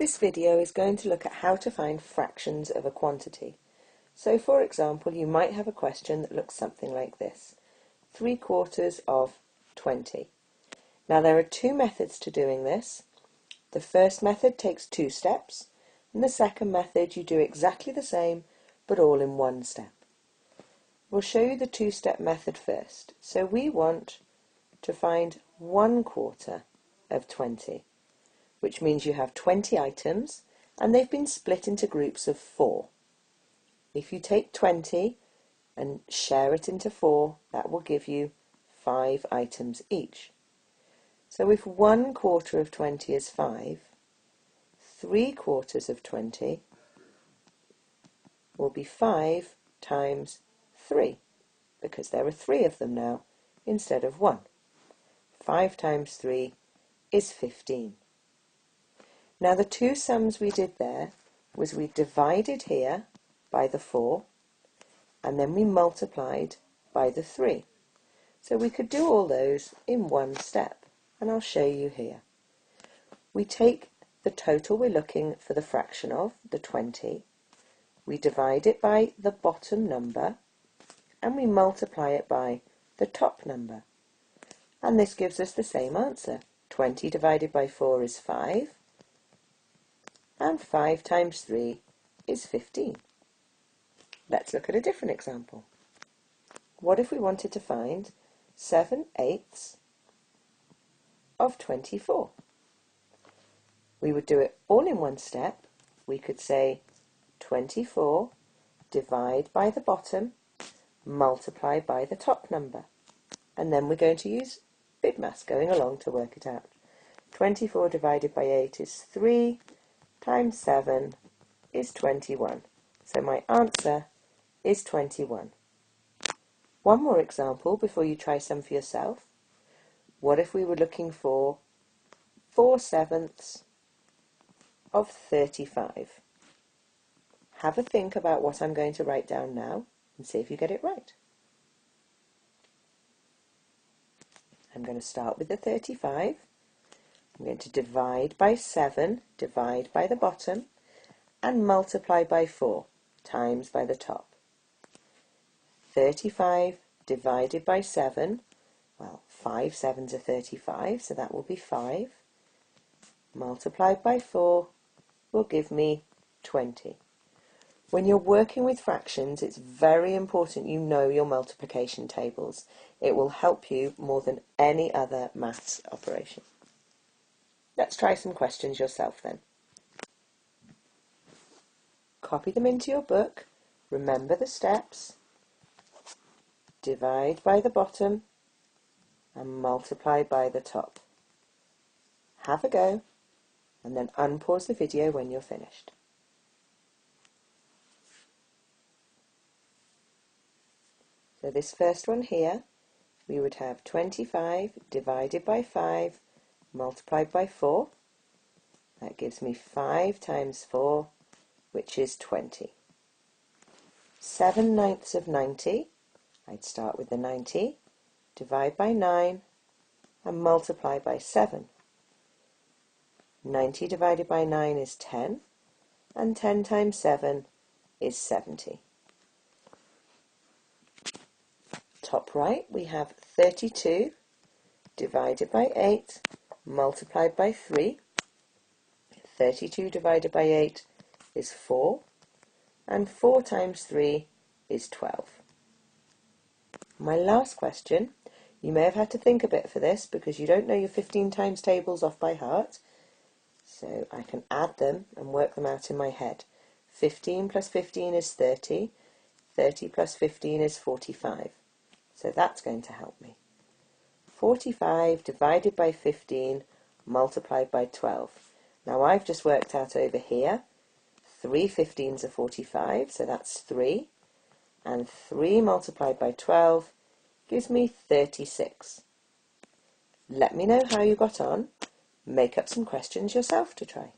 This video is going to look at how to find fractions of a quantity. So for example, you might have a question that looks something like this: 3/4 of 20. Now there are two methods to doing this. The first method takes 2 steps, and the second method you do exactly the same but all in 1 step. We'll show you the 2-step method first. So we want to find 1/4 of 20. Which means you have 20 items and they've been split into groups of 4. If you take 20 and share it into 4, that will give you 5 items each. So if 1/4 of 20 is 5, 3/4 of 20 will be 5 times 3, because there are 3 of them now instead of 1. 5 times 3 is 15. Now the two sums we did there was we divided here by the 4 and then we multiplied by the 3. So we could do all those in 1 step, and I'll show you here. We take the total we're looking for the fraction of, the 20, we divide it by the bottom number and we multiply it by the top number. And this gives us the same answer. 20 divided by 4 is 5. And 5 times 3 is 15. Let's look at a different example. What if we wanted to find 7/8 of 24? We would do it all in 1 step. We could say 24 divide by the bottom, multiply by the top number. And then we're going to use BIDMAS going along to work it out. 24 divided by 8 is 3. Times 7 is 21. So my answer is 21. One more example before you try some for yourself. What if we were looking for 4/7 of 35? Have a think about what I'm going to write down now and see if you get it right. I'm going to start with the 35. I'm going to divide by 7, divide by the bottom, and multiply by 4, times by the top. 35 divided by 7, well, 5 7s are 35, so that will be 5. Multiplied by 4 will give me 20. When you're working with fractions, it's very important you know your multiplication tables. It will help you more than any other maths operation. Let's try some questions yourself then. Copy them into your book, remember the steps, divide by the bottom and multiply by the top. Have a go and then unpause the video when you're finished. So this first one here, we would have 25 divided by 5 multiplied by 4. That gives me 5 times 4, which is 20. 7/9 of 90, I'd start with the 90, divide by 9, and multiply by 7. 90 divided by 9 is 10, and 10 times 7 is 70. Top right, we have 32 divided by 8, multiplied by 3. 32 divided by 8 is 4, and 4 times 3 is 12. My last question, you may have had to think a bit for this because you don't know your 15 times tables off by heart, so I can add them and work them out in my head. 15 plus 15 is 30, 30 plus 15 is 45, so that's going to help me. 45 divided by 15 multiplied by 12. Now I've just worked out over here, 3 15s are 45, so that's 3, and 3 multiplied by 12 gives me 36. Let me know how you got on. Make up some questions yourself to try.